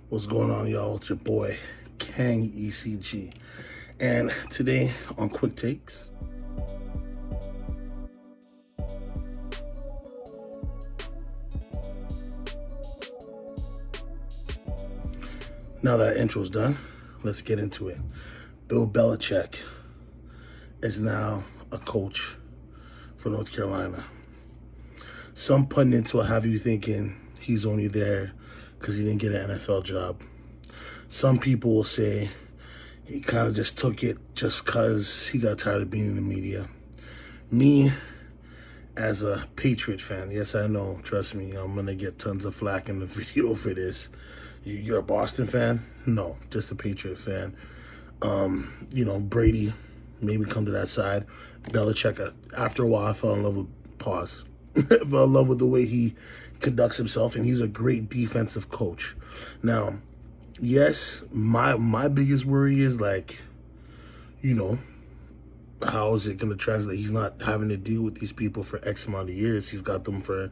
What's going on, y'all? It's your boy, Kang ECG. And today on Quick Takes, now that intro's done, let's get into it. Bill Belichick is now a coach for North Carolina. Some pundits will have you thinking he's only there because he didn't get an NFL job. Some people will say he kind of just took it just because he got tired of being in the media. Me, as a Patriot fan, yes, I know, trust me, I'm going to get tons of flack in the video for this. You're a Boston fan? No, just a Patriot fan. Brady made me come to that side. Belichick, after a while, I fell in love with, pause, fell in love with the way he conducts himself, and he's a great defensive coach. Now, yes, my biggest worry is, how is it going to translate? He's not having to deal with these people for X amount of years. He's got them for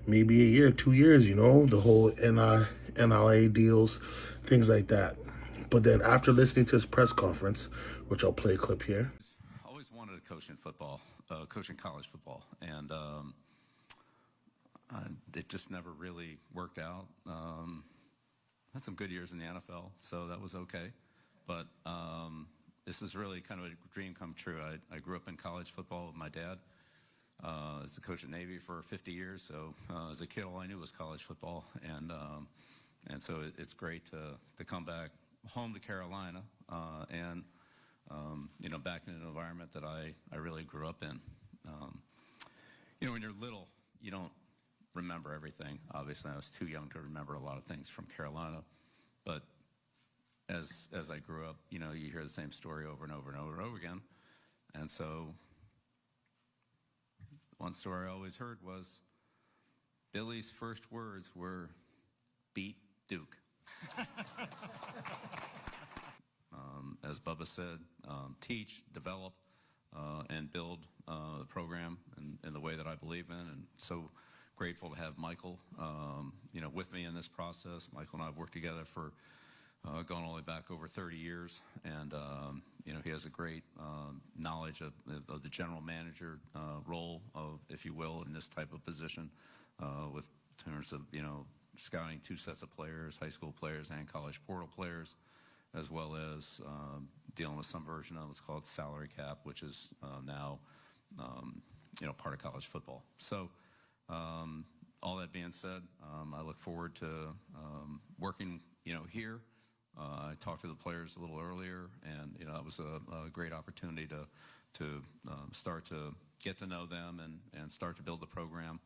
maybe a year, 2 years, the whole NLA deals, things like that. But then after listening to his press conference, which I'll play a clip here. I always wanted to coach in football, coaching college football, and it just never really worked out. Had some good years in the NFL, so that was okay. But this is really kind of a dream come true. I grew up in college football with my dad. As the coach at Navy for 50 years, so as a kid, all I knew was college football, and so it's great to come back home to Carolina, and back in an environment that I really grew up in. When you're little, you don't remember everything. Obviously, I was too young to remember a lot of things from Carolina, but as I grew up, you hear the same story over and over and over and over again, and so one story I always heard was Billy's first words were, "Beat Duke." As Bubba said, teach, develop, and build the program in the way that I believe in. And so grateful to have Michael, with me in this process. Michael and I have worked together for going all the way back over 30 years. And, he has a great knowledge of the general manager role, if you will, in this type of position with terms of, scouting 2 sets of players, high school players and college portal players, as well as dealing with some version of what's called salary cap, which is now, part of college football. So all that being said, I look forward to working, here. I talked to the players a little earlier, and, it was a great opportunity to start to get to know them and start to build the program.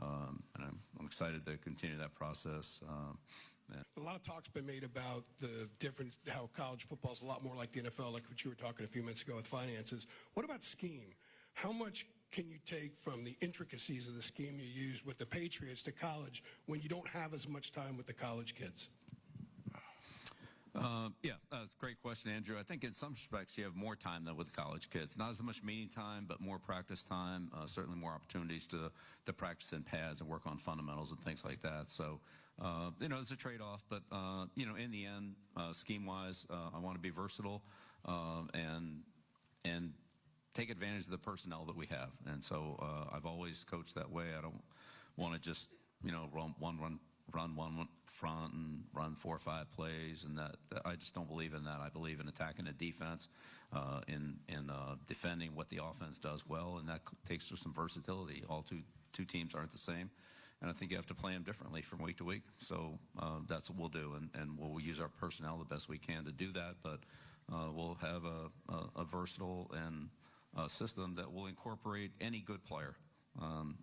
And I'm excited to continue that process. A lot of talk's been made about the difference, how college football is a lot more like the NFL, like what you were talking a few minutes ago with finances. What about scheme? How much can you take from the intricacies of the scheme you use with the Patriots to college when you don't have as much time with the college kids? That's a great question, Andrew. I think in some respects you have more time than with college kids. Not as much meeting time, but more practice time, certainly more opportunities to practice in pads and work on fundamentals and things like that. So, it's a trade-off, but, in the end, scheme-wise, I want to be versatile and take advantage of the personnel that we have. And so I've always coached that way. I don't want to just, run one front and run 4 or 5 plays, and that I just don't believe in that. I believe in attacking a defense, in defending what the offense does well, and that takes some versatility. All two teams aren't the same, and I think you have to play them differently from week to week. So that's what we'll do, and we'll use our personnel the best we can to do that. But we'll have a versatile and a system that will incorporate any good player.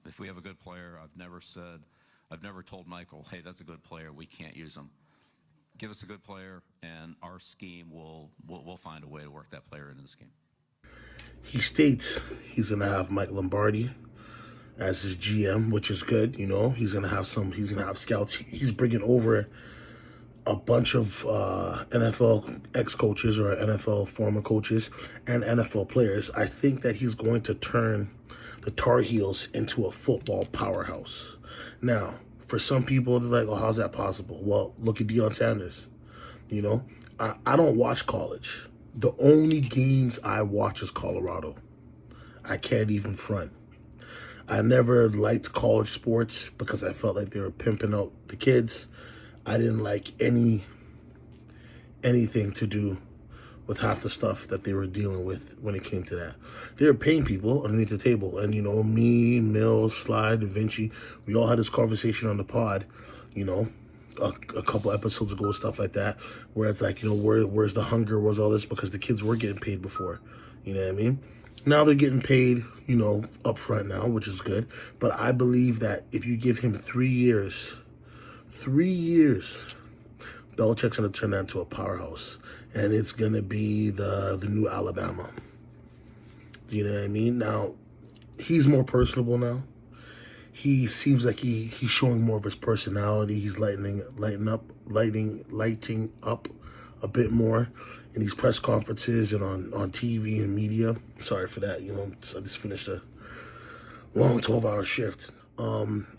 If we have a good player, I've never told Michael, hey, that's a good player, we can't use him. Give us a good player, and our scheme we'll find a way to work that player into the scheme. He states he's going to have Mike Lombardi as his GM, which is good. He's going to have scouts. He's bringing over a bunch of NFL ex-coaches or NFL former coaches and NFL players. I think that he's going to turn the Tar Heels into a football powerhouse. Now, For some people, they're like, oh, how's that possible? Well, look at Deion Sanders. You know, I don't watch college. The only games I watch is Colorado. I can't even front. I never liked college sports because I felt like they were pimping out the kids. I didn't like anything to do with half the stuff that they were dealing with when it came to that. They were paying people underneath the table. And, you know, me, Mills, Sly, Da Vinci, we all had this conversation on the pod, you know, a couple episodes ago, stuff like that, where it's like, you know, where's the hunger, where's all this? Because the kids were getting paid before, you know what I mean? Now they're getting paid, you know, up front now, which is good. But I believe that if you give him 3 years, Belichick's going to turn that into a powerhouse. And it's going to be the new Alabama. You know what I mean? Now, he's more personable now. He seems like he's showing more of his personality. He's lighting up a bit more in these press conferences and on TV and media. Sorry for that. You know, I just finished a long 12-hour shift.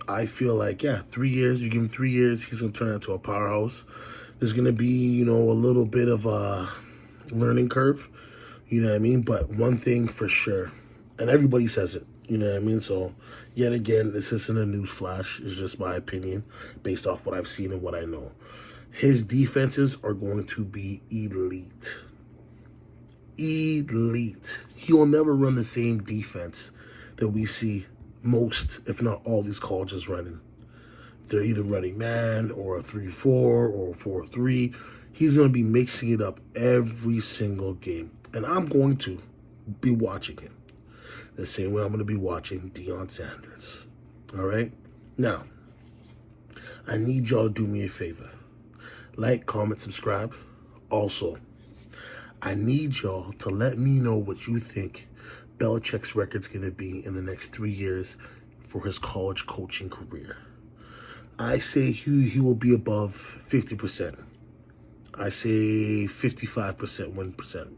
I feel like, 3 years, you give him 3 years, he's going to turn into a powerhouse. There's going to be, you know, a little bit of a learning curve, you know what I mean? But one thing for sure, and everybody says it, you know what I mean? So, yet again, this isn't a news flash. It's just my opinion based off what I've seen and what I know. His defenses are going to be elite. Elite. He will never run the same defense that we see most, if not all, these colleges running. They're either running man or a 3-4 or a 4-3. He's going to be mixing it up every single game. And I'm going to be watching him the same way I'm going to be watching Deion Sanders. All right? Now, I need y'all to do me a favor. Like, comment, subscribe. Also, I need y'all to let me know what you think Belichick's record's going to be in the next 3 years for his college coaching career. I say he will be above 50%. I say 55%, 1%.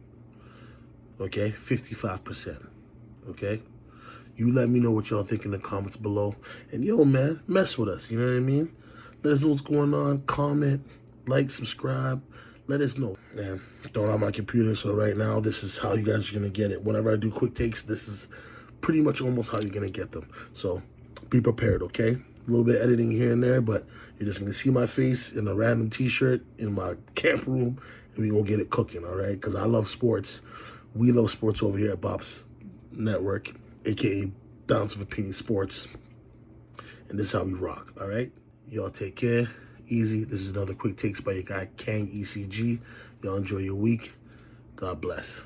Okay? 55%. Okay? You let me know what y'all think in the comments below. And yo, man, mess with us. You know what I mean? Let us know what's going on. Comment, like, subscribe. Let us know. Man, don't have my computer, so right now, this is how you guys are going to get it. Whenever I do quick takes, this is pretty much almost how you're going to get them. So be prepared, okay? A little bit of editing here and there, but you're just going to see my face in a random t-shirt in my camp room, and we're going to get it cooking, all right? Because I love sports. We love sports over here at Bop's Network, a.k.a. Bounce of Opinion Sports. And this is how we rock, all right? Y'all take care. Easy. This is another quick takes by your guy, Kang ECG. Y'all enjoy your week. God bless.